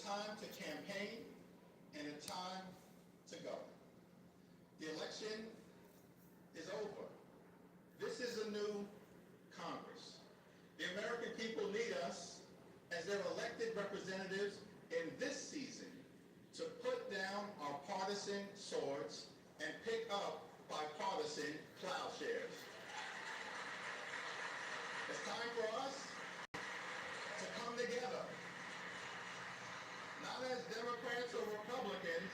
time to campaign and a time to go. The election is over. This is a new Congress. The American people need us as their elected representatives in this season to put down our partisan swords and pick up bipartisan plowshares. It's time for us to come together, not as Democrats or Republicans,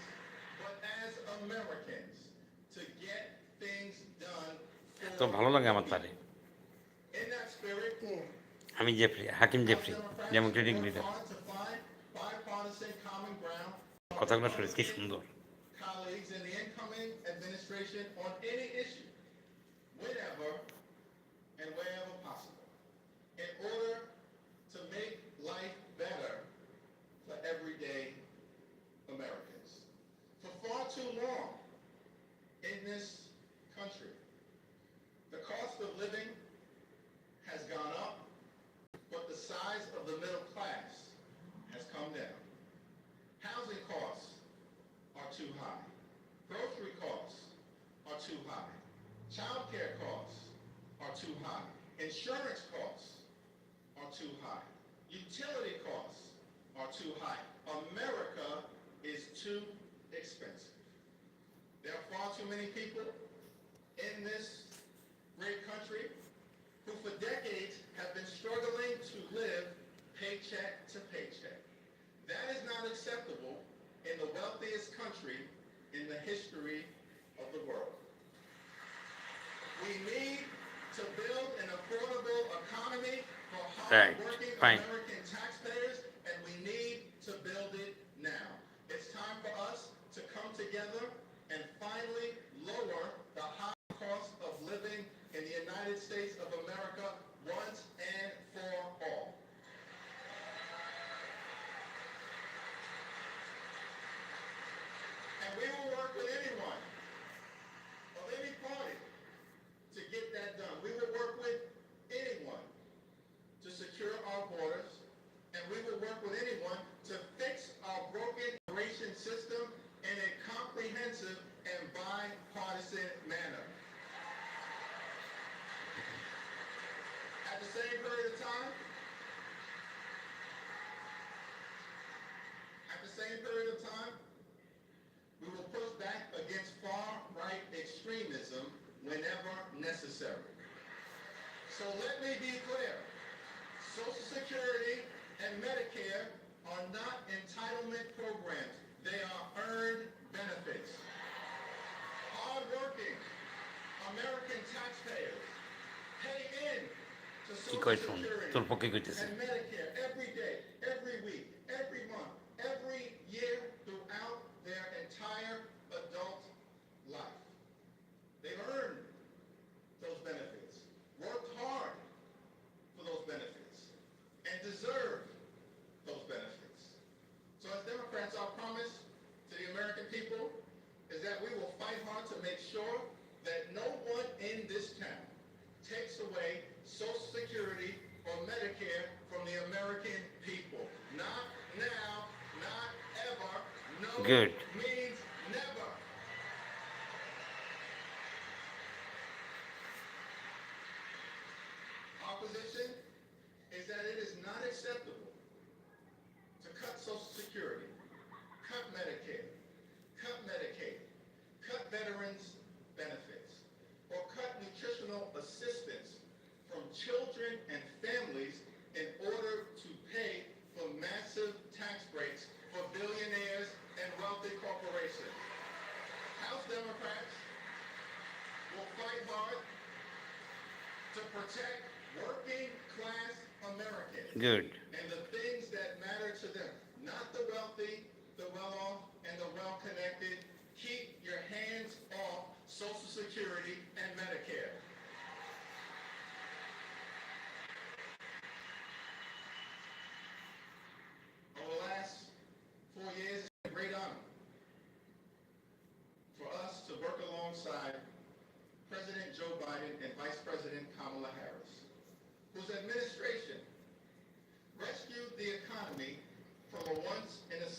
but as Americans, to get things done. তো ভালো লাগে আমার তারে। In that spirit, আমি Jeffries, Hakeem Jeffries, Democratic leader. bipartisan common ground. কথাগুলো শুনে কি সুন্দর। Colleagues in the incoming administration on any issue, whenever and wherever possible, in order to make life better for everyday Americans. For far too long in this country, the cost of living has gone up, but the size of the middle class has come down. Housing costs are too high. Grocery costs are too high. Child care costs are too high. Insurance costs are too high. Utility costs are too high. America is too expensive. There are far too many people in this great country who for decades have been struggling to live paycheck to paycheck. That is not acceptable in the wealthiest country in the history of the world. We need to build an affordable economy for hard-working American taxpayers, and we need to build it now. It's time for us to come together and finally lower the high cost of living in the United States of America once and for all. And we will work with anyone of any party to get that done. We will work with anyone to secure our borders, and we will work with anyone to fix our broken immigration system in a comprehensive and bipartisan manner. At the same period of time, we will push back against far-right extremism whenever necessary. So let me be clear. Social Security and Medicare are not entitlement programs. They are earned benefits. Hard-working American taxpayers pay in to Social Security and Medicare every day, every week, every month, every year throughout their entire adult life. They've earned those benefits, worked hard for those benefits, and deserve those benefits. So as Democrats, our promise to the American people is that we will fight hard to make sure that no one in this town takes away Social Security or Medicare from the American people. Not now, not ever. No Good. Means never. Our position is that it is not acceptable to cut Social Security, cut Medicare, cut Medicaid, cut veterans' benefits, or cut nutritional assistance from children and families in order to pay for massive tax breaks for billionaires and wealthy corporations. House Democrats will fight hard to protect working class Americans. Good. And the things that matter to them, not the wealthy, the well-off, and the well-connected. Keep your hands off Social Security and Medicare. Over the last 4 years, it's been a great honor for us to work alongside President Joe Biden and Vice President Kamala Harris, whose administration rescued the economy from a once-in-a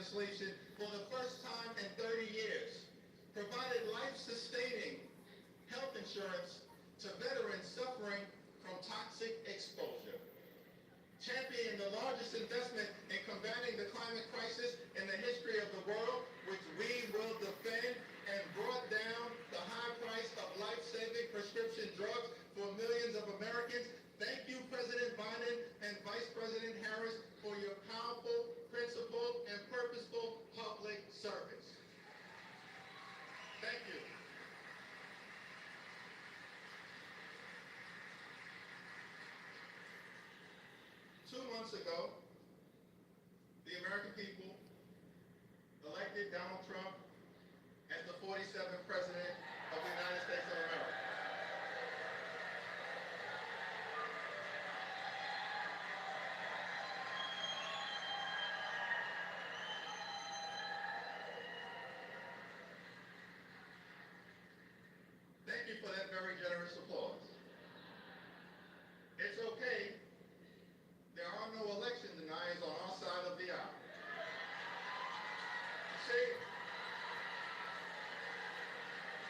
legislation for the first time in 30 years, provided life-sustaining health insurance to veterans suffering from toxic exposure, championed the largest investment in combating the climate crisis in the history of the world, which we will defend, and brought down the high price of life-saving prescription drugs for millions of Americans. Thank you, President Biden and Vice President Harris, for your powerful, principled, and purposeful public service. Thank you. 2 months ago, the American people elected Donald Trump as the 47th President of the United States of America. Thank you for that very generous applause. It's okay. There are no election deniers on our side of the aisle. See,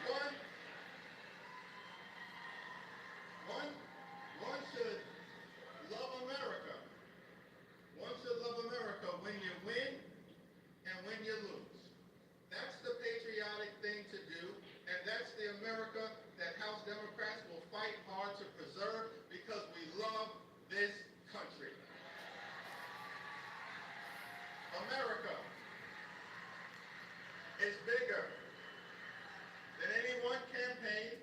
one should love America. One should love America when you win and when you lose. That's the patriotic thing to do, and that's the America that House Democrats will fight hard to preserve because we love this country. America is bigger than any one campaign,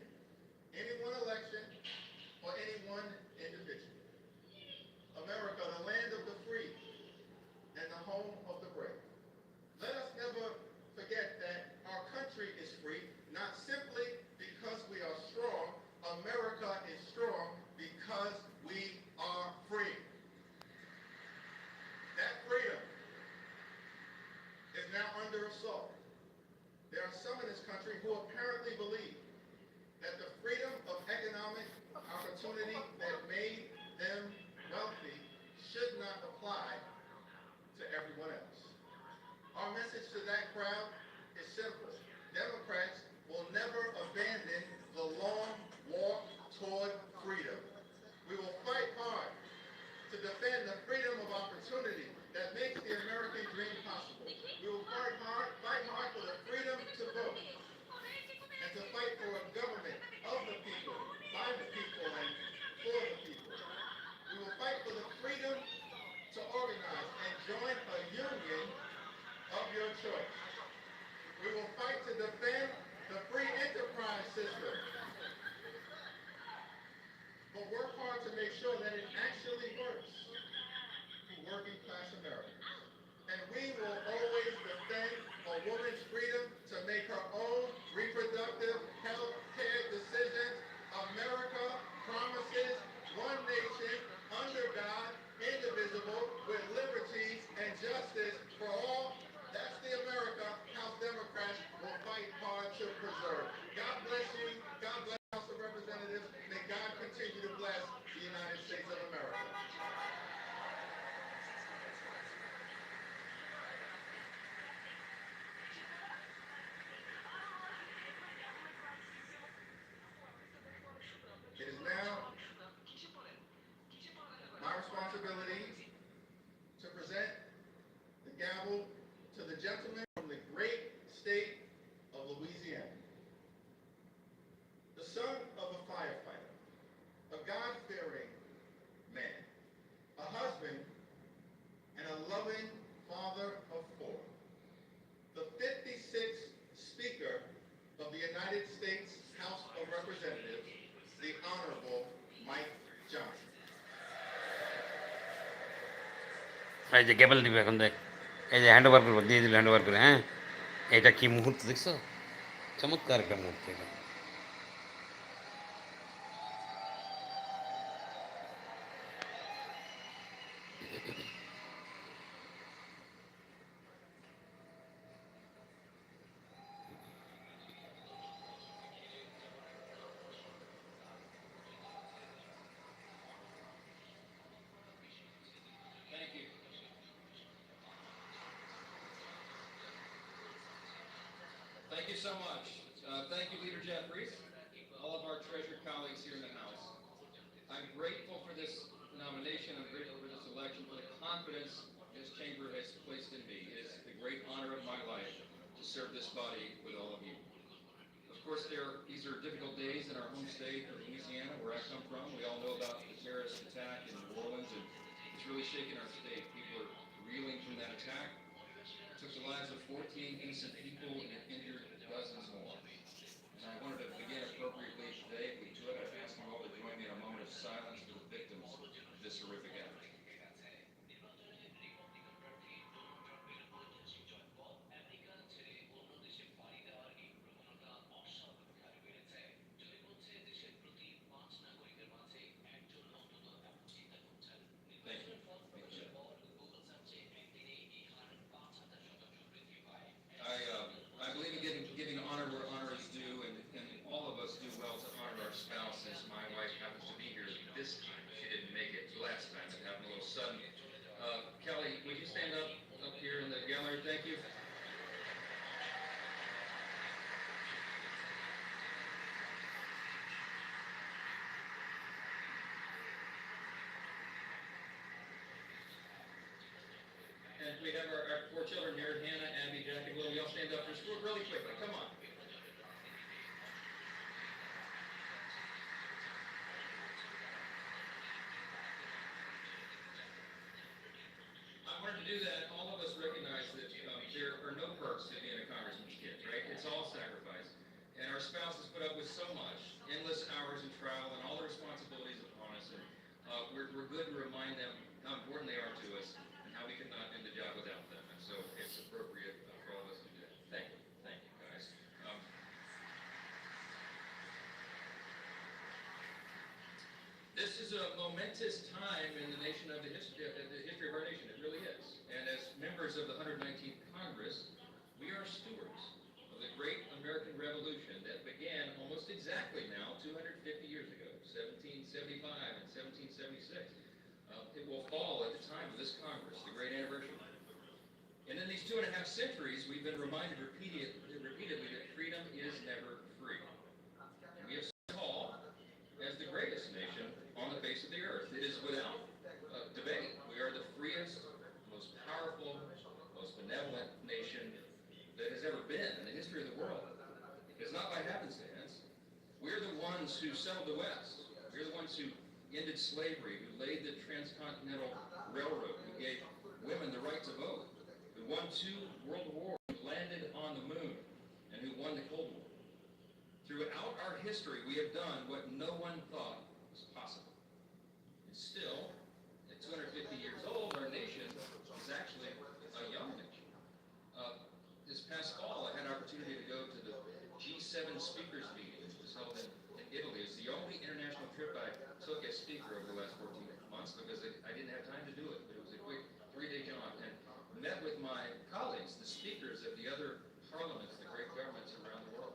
any one election, or any one individual. America, the land of the free and the home of the brave. Let us never forget that our country is free, not simply because we are strong. America is strong because we are free. That freedom is now under assault. There are some in this country who apparently believe that the freedom of economic opportunity that made them wealthy should not apply to everyone else. Our message to that crowd is simple. Democrats will never abandon the long walk toward freedom. We will fight hard to defend the freedom of opportunity that makes the American dream possible. We will fight hard for the freedom to vote and to fight for a government of the people, by the people, and for the people. We will fight for the freedom to organize and join a union of your choice. We will fight to defend the free enterprise system, but work hard to make sure that it actually works for working class Americans. And we will always defend a woman's freedom to make her own reproductive health care decisions. America promises one nation under God, indivisible, with liberty and justice for all. That's the America House Democrats will fight hard to preserve. God bless you. God bless the House of Representatives. May God continue to bless the United States of America. It is now my responsibility to present the gavel to the gentleman from the great state of Louisiana, the son of a firefighter, a God-fearing man, a husband, and a loving father of 4, the 56th Speaker of the United States House of Representatives, the Honorable Mike Johnson. এই যে কেবল দিবে এখন দেখ, এই যে hand over করবো, দিয়ে দিল হ্যান্ড ওভার করে। হ্যাঁ, এটা কি মুহূর্ত দেখছো? চমৎকার একটা মুহূর্ত এটা। so much. Thank you, Leader Jeffries, all of our treasured colleagues here in the House. I'm grateful for this nomination. I'm grateful for this election, for the confidence this chamber has placed in me. It is the great honor of my life to serve this body with all of you. Of course, these are difficult days in our home state of Louisiana, where I come from. We all know about the terrorist attack in New Orleans, and it's really shaken our state. People are reeling from that attack. It took the lives of 14 innocent people and it injured dozens more. And I wanted to begin appropriately today. If we could, I'd ask you all to join me in a moment of silence for the victims of this horrific act. I believe in giving honor where honor is due, and all of us do well to honor our spouses. My wife happens to be here this time. She didn't make it last time. It happened a little sudden. Kelly, would you stand up here in the gallery? Thank you. And we have our 4 children here, Hannah, Abby, Jack, and Will. Y'all stand up just really quickly. Come on. I wanted to do that. All of us recognize that there are no perks to being a congressman's kid, right? It's all sacrifice. And our spouses put up with so much, endless hours in travel, and all the responsibilities upon us. And we're good to remind them how important they are to us and how we could not do the job without them. And so it's appropriate for all of us to do that. Thank you. Thank you, guys. This is a momentous time in the history of our nation. It really is. And as members of the 119th Congress, we are stewards of the great American Revolution that began almost exactly now 250 years ago, 1775 and 1776. It will fall at the time of this Congress, the great anniversary. And in these 2.5 centuries, we've been reminded repeatedly that freedom is never free. And we have stood tall as the greatest nation on the face of the earth. It is without debate. We are the freest, most powerful, most benevolent nation that has ever been in the history of the world. It's not by happenstance. We're the ones who settled the West. We're the ones who ended slavery, who laid the transcontinental railroad, who gave women the right to vote, who won 2 world wars, who landed on the moon, and who won the Cold War. Throughout our history, we have done what no one thought was possible. And still, at 250 years old, our nation is actually a young nation. This past fall, I had an opportunity to go to the G7 speakers meeting, which was held in Italy. It's the only international trip I took as speaker over the last 14 months because I didn't have time to do it. But it was a quick 3-day jaunt, and met with my colleagues, the speakers of the other parliaments, the great governments around the world.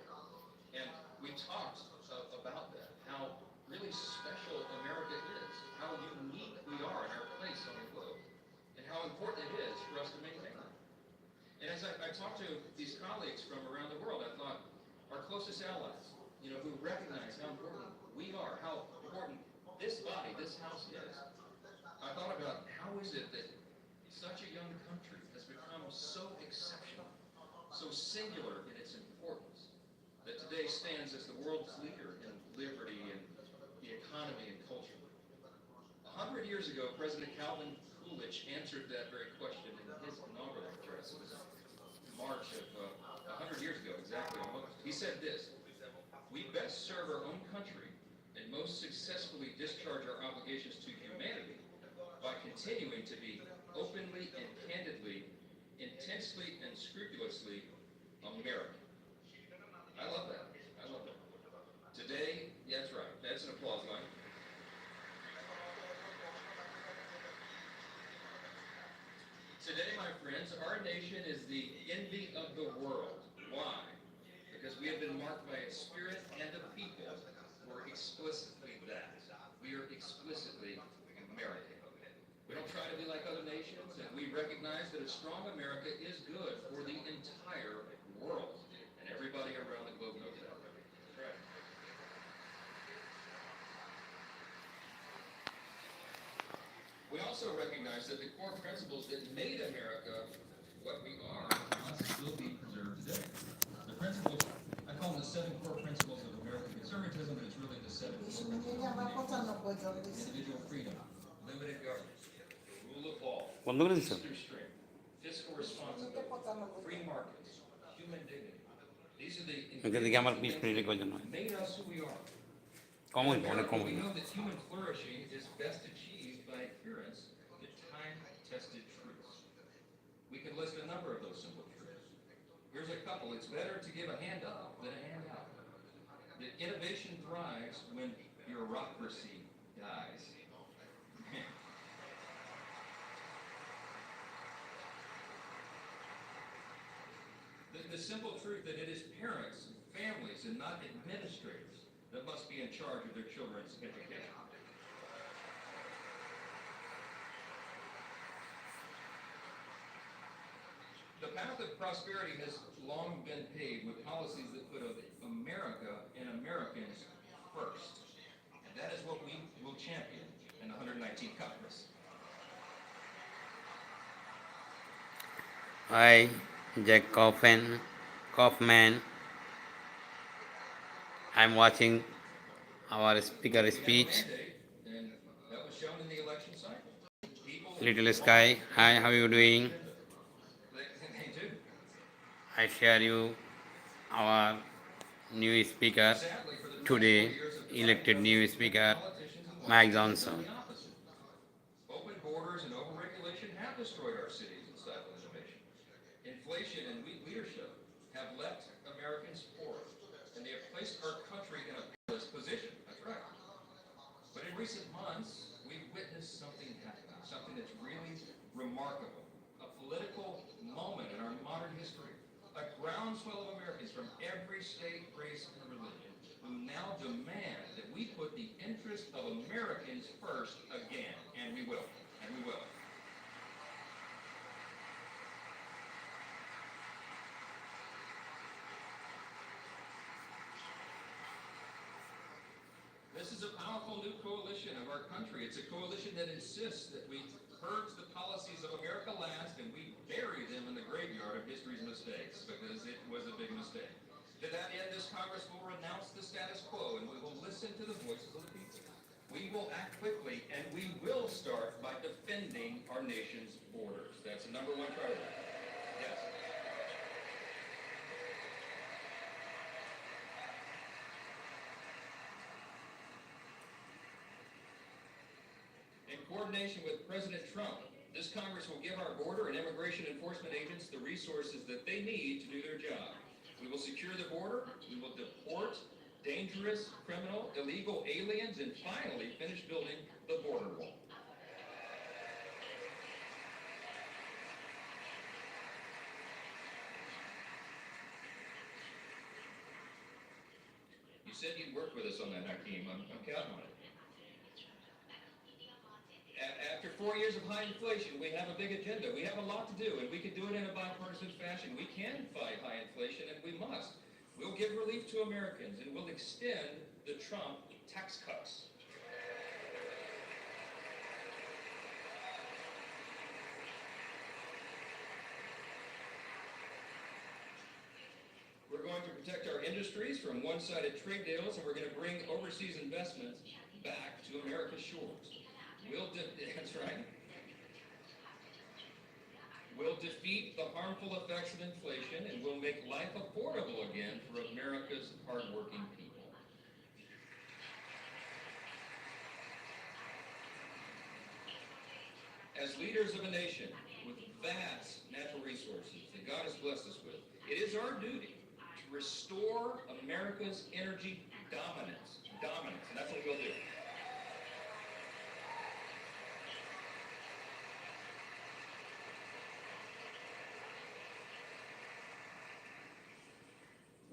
And we talked about that, how really special America is, how unique we are in our place on the globe, and how important it is for us to maintain that. And as I talked to these colleagues from around the world, I thought, our closest allies, who recognize how important we are, how important this body, this House is. I thought about how is it that such a young country has become so exceptional, so singular in its importance, that today stands as the world's leader in liberty and the economy and culture. 100 years ago, President Calvin Coolidge answered that very question in his inaugural address. It was March of 100 years ago, exactly almost. He said this: "We best serve our own country and most successfully discharge our obligations to humanity by continuing to be openly and candidly, intensely and scrupulously American." I love that. I love that. Today, yeah, that's right. That's an applause line. Today, my friends, our nation is the envy of the world. Why? Because we have been marked by a spirit and a people who are explicitly that. We are explicitly American. We don't try to be like other nations, and we recognize that a strong America is good for the entire world and everybody around We also recognize that the core principles that made America what we are must still be preserved today. The principles, I call them the 7 core principles of American conservatism, but it's really the 7 core principles. Individual freedom, limited government, the rule of law, বন্ধ করে দিচ্ছ fiscal strength, fiscal responsibility, free markets, human dignity. These are the এদিকে আমার 20 মিনিটে কজন হয় made us who we are. কম হইব অনেক কম We হইব know that human flourishing is best achieved by adherence to time-tested truths. We can list a number of those simple truths. Here's a couple. It's better to give a hand up than a hand out. That innovation thrives when bureaucracy dies. The simple truth that it is parents, families, and not administrators that must be in charge of their children's education. The path of prosperity has long been paved with policies that put America and Americans first. And that is what we will champion in the 119th Congress. Hi, Jack Kaufman. I'm watching our speaker speech. And that was shown in the election cycle. People, Little Sky, hi, how are you doing? they do. I share you our new speaker Sadly, for the past today, 4 years of elected new speaker, politicians and Mike lawmakers have Johnson. done the opposite. Open borders and overregulation have destroyed our cities and stifled innovation. Inflation and weak leadership have left Americans poor, and they have placed our country in a perilous position. That's right. But in recent months, we've witnessed something happen, something that's really remarkable, a political moment in our modern history. A groundswell of Americans from every state, race, and religion who now demand that we put the interest of Americans first again. And we will. And we will. This is a powerful new coalition of our country. It's a coalition that insists that we purge the policies of America last and we bury them in the graveyard of history's mistakes, because it was a big mistake. To that end, this Congress will renounce the status quo and we will listen to the voices of the people. We will act quickly and we will start by defending our nation's borders. That's the number 1 priority. Yes. In coordination with President Trump, this Congress will give our border and immigration enforcement agents the resources that they need to do their job. We will secure the border, we will deport dangerous, criminal, illegal aliens, and finally finish building the border wall. You said you'd work with us on that, Hakeem. I'm counting on it. After 4 years of high inflation, we have a big agenda. We have a lot to do, and we can do it in a bipartisan fashion. We can fight high inflation, and we must. We'll give relief to Americans, and we'll extend the Trump tax cuts. We're going to protect our industries from one-sided trade deals, and we're going to bring overseas investments back to America's shores. That's right. We'll defeat the harmful effects of inflation, and we'll make life affordable again for America's hardworking people. As leaders of a nation with vast natural resources that God has blessed us with, it is our duty to restore America's energy dominance. And that's what we'll do.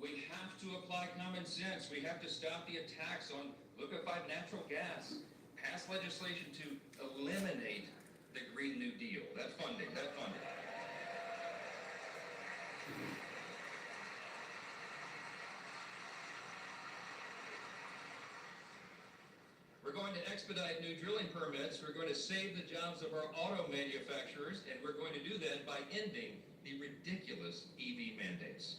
We have to apply common sense. We have to stop the attacks on liquefied natural gas, pass legislation to eliminate the Green New Deal. That funding. We're going to expedite new drilling permits. We're going to save the jobs of our auto manufacturers, and we're going to do that by ending the ridiculous EV mandates.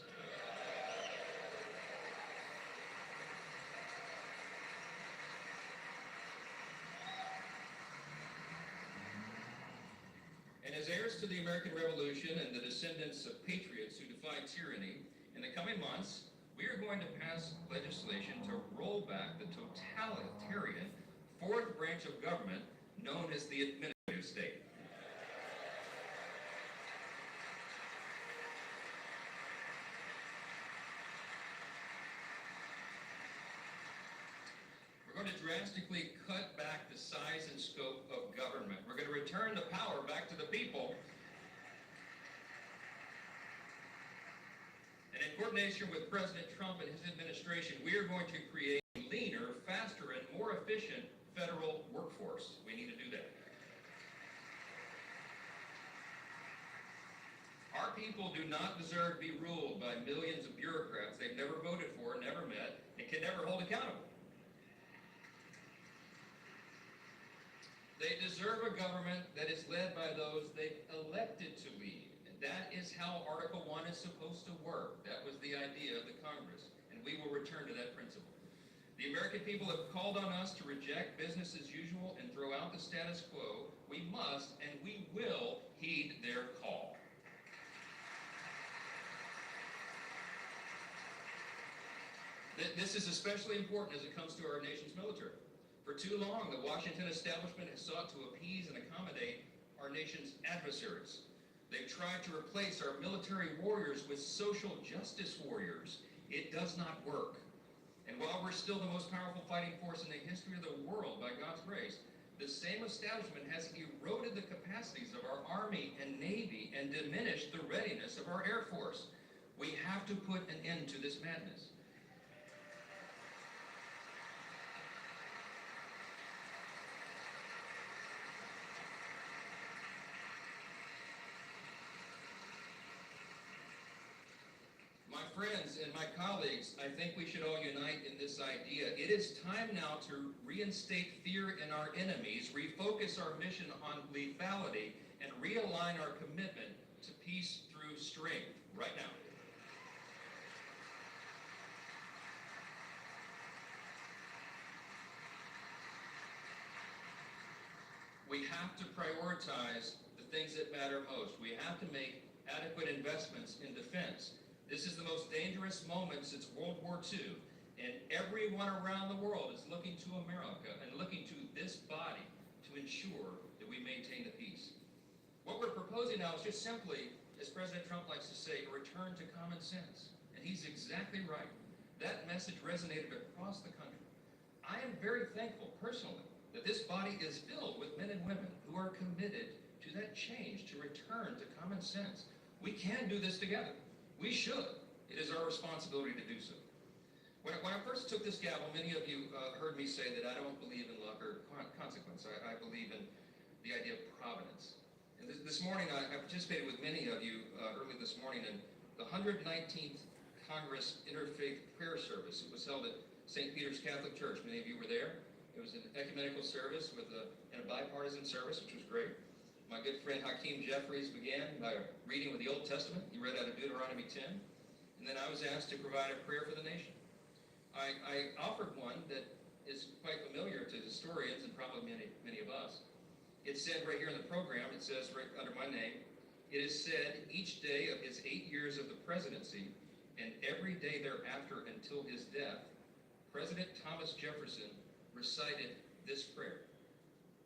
And as heirs to the American Revolution and the descendants of patriots who defied tyranny, in the coming months, we are going to pass legislation to roll back the totalitarian fourth branch of government known as the administrative state. We're going to drastically cut back the size and scope of government. We're going to return the power back to the people. And in coordination with President Trump and his administration, we are going to create a leaner, faster, and more efficient federal workforce. We need to do that. Our people do not deserve to be ruled by millions of bureaucrats they've never voted for, never met, and can never hold accountable. They deserve a government that is led by those they've elected to lead. And that is how Article 1 is supposed to work. That was the idea of the Congress. And we will return to that principle. The American people have called on us to reject business as usual and throw out the status quo. We must and we will heed their call. This is especially important as it comes to our nation's military. For too long, the Washington establishment has sought to appease and accommodate our nation's adversaries. They've tried to replace our military warriors with social justice warriors. It does not work. And while we're still the most powerful fighting force in the history of the world, by God's grace, the same establishment has eroded the capacities of our Army and Navy and diminished the readiness of our Air Force. We have to put an end to this madness. My friends and my colleagues, I think we should all unite in this idea. It is time now to reinstate fear in our enemies, refocus our mission on lethality, and realign our commitment to peace through strength right now. We have to prioritize the things that matter most. We have to make adequate investments in defense. This is the most dangerous moment since World War II, and everyone around the world is looking to America and looking to this body to ensure that we maintain the peace. What we're proposing now is just simply, as President Trump likes to say, a return to common sense. And he's exactly right. That message resonated across the country. I am very thankful, personally, that this body is filled with men and women who are committed to that change, to return to common sense. We can do this together. We should. It is our responsibility to do so. When I first took this gavel, many of you heard me say that I don't believe in luck or consequence. I believe in the idea of providence. And this morning, I participated with many of you early this morning in the 119th Congress Interfaith Prayer Service. It was held at St. Peter's Catholic Church. Many of you were there. It was an ecumenical service and a bipartisan service, which was great. My good friend Hakeem Jeffries began by reading with the Old Testament. He read out of Deuteronomy 10. And then I was asked to provide a prayer for the nation. I offered one that is quite familiar to historians and probably many of us. It said right here in the program, it says right under my name, it is said each day of his 8 years of the presidency and every day thereafter until his death, President Thomas Jefferson recited this prayer.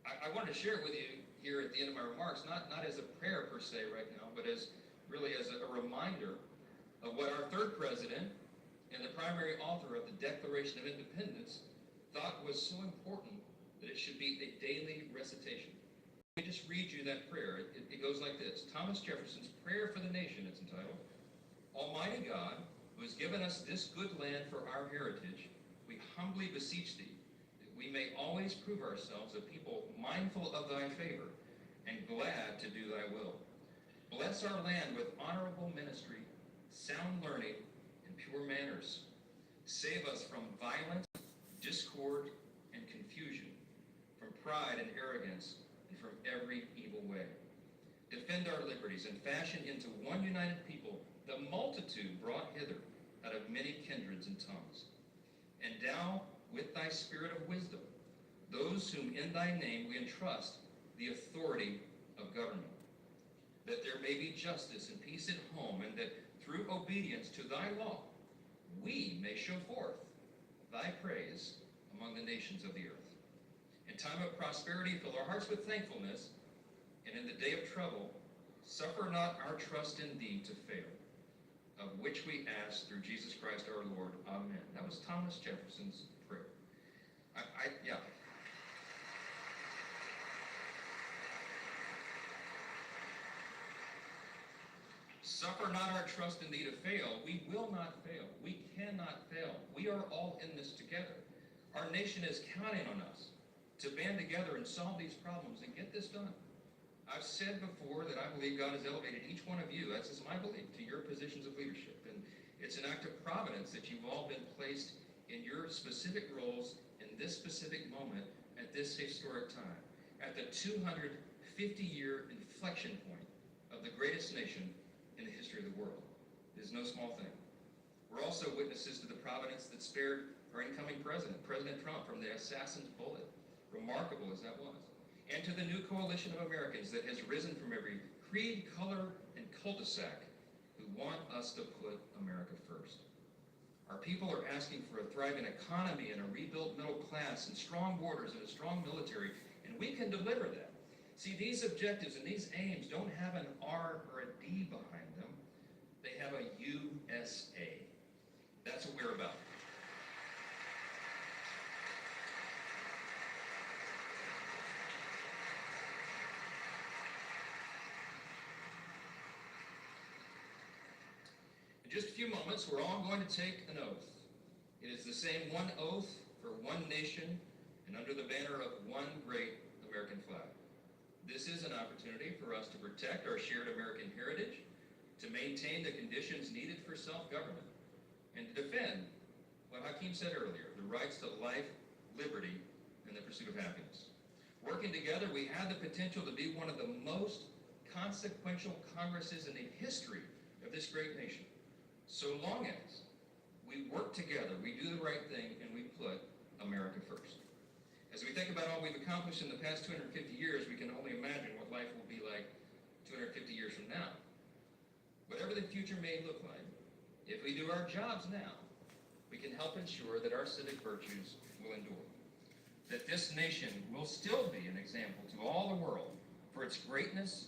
I wanted to share it with you here at the end of my remarks, not as a prayer per se right now, but as really as a reminder of what our third president and the primary author of the Declaration of Independence thought was so important that it should be a daily recitation. Let me just read you that prayer. It goes like this. Thomas Jefferson's Prayer for the Nation, it's entitled. Almighty God, who has given us this good land for our heritage, we humbly beseech thee that we may always prove ourselves a people mindful of thy favor and glad to do thy will. Bless our land with honorable ministry, sound learning, and pure manners. Save us from violence, discord, and confusion. pride and arrogance, and from every evil way. Defend our liberties and fashion into one united people the multitude brought hither out of many kindreds and tongues. Endow with thy spirit of wisdom those whom in thy name we entrust the authority of government, that there may be justice and peace at home, and that through obedience to thy law we may show forth thy praise among the nations of the earth. In time of prosperity, fill our hearts with thankfulness, and in the day of trouble, suffer not our trust in thee to fail, of which we ask through Jesus Christ our Lord. Amen. That was Thomas Jefferson's prayer. Yeah. Suffer not our trust in thee to fail. We will not fail. We cannot fail. We are all in this together. Our nation is counting on us to band together and solve these problems and get this done. I've said before that I believe God has elevated each one of you, as is my belief, to your positions of leadership. And it's an act of providence that you've all been placed in your specific roles in this specific moment at this historic time, at the 250-year inflection point of the greatest nation in the history of the world. It is no small thing. We're also witnesses to the providence that spared our incoming president, President Trump, from the assassin's bullet, remarkable as that was, and to the new coalition of Americans that has risen from every creed, color, and cul-de-sac who want us to put America first. Our people are asking for a thriving economy and a rebuilt middle class and strong borders and a strong military, and we can deliver that. See, these objectives and these aims don't have an R or a D behind them. They have a USA. That's what we're about. In just a few moments, we're all going to take an oath. It is the same one oath for one nation and under the banner of one great American flag. This is an opportunity for us to protect our shared American heritage, to maintain the conditions needed for self-government, and to defend what Hakeem said earlier, the rights to life, liberty, and the pursuit of happiness. Working together, we have the potential to be one of the most consequential Congresses in the history of this great nation. So long as we work together, we do the right thing, and we put America first. As we think about all we've accomplished in the past 250 years, we can only imagine what life will be like 250 years from now. Whatever the future may look like, if we do our jobs now, we can help ensure that our civic virtues will endure, that this nation will still be an example to all the world for its greatness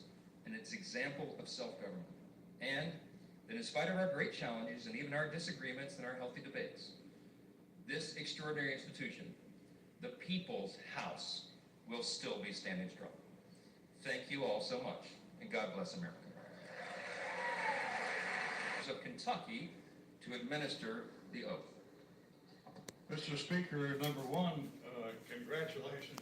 and its example of self-government, and that in spite of our great challenges and even our disagreements and our healthy debates, this extraordinary institution, the People's House, will still be standing strong. Thank you all so much, and God bless America. Of Kentucky to administer the oath. Mr. Speaker, number one, congratulations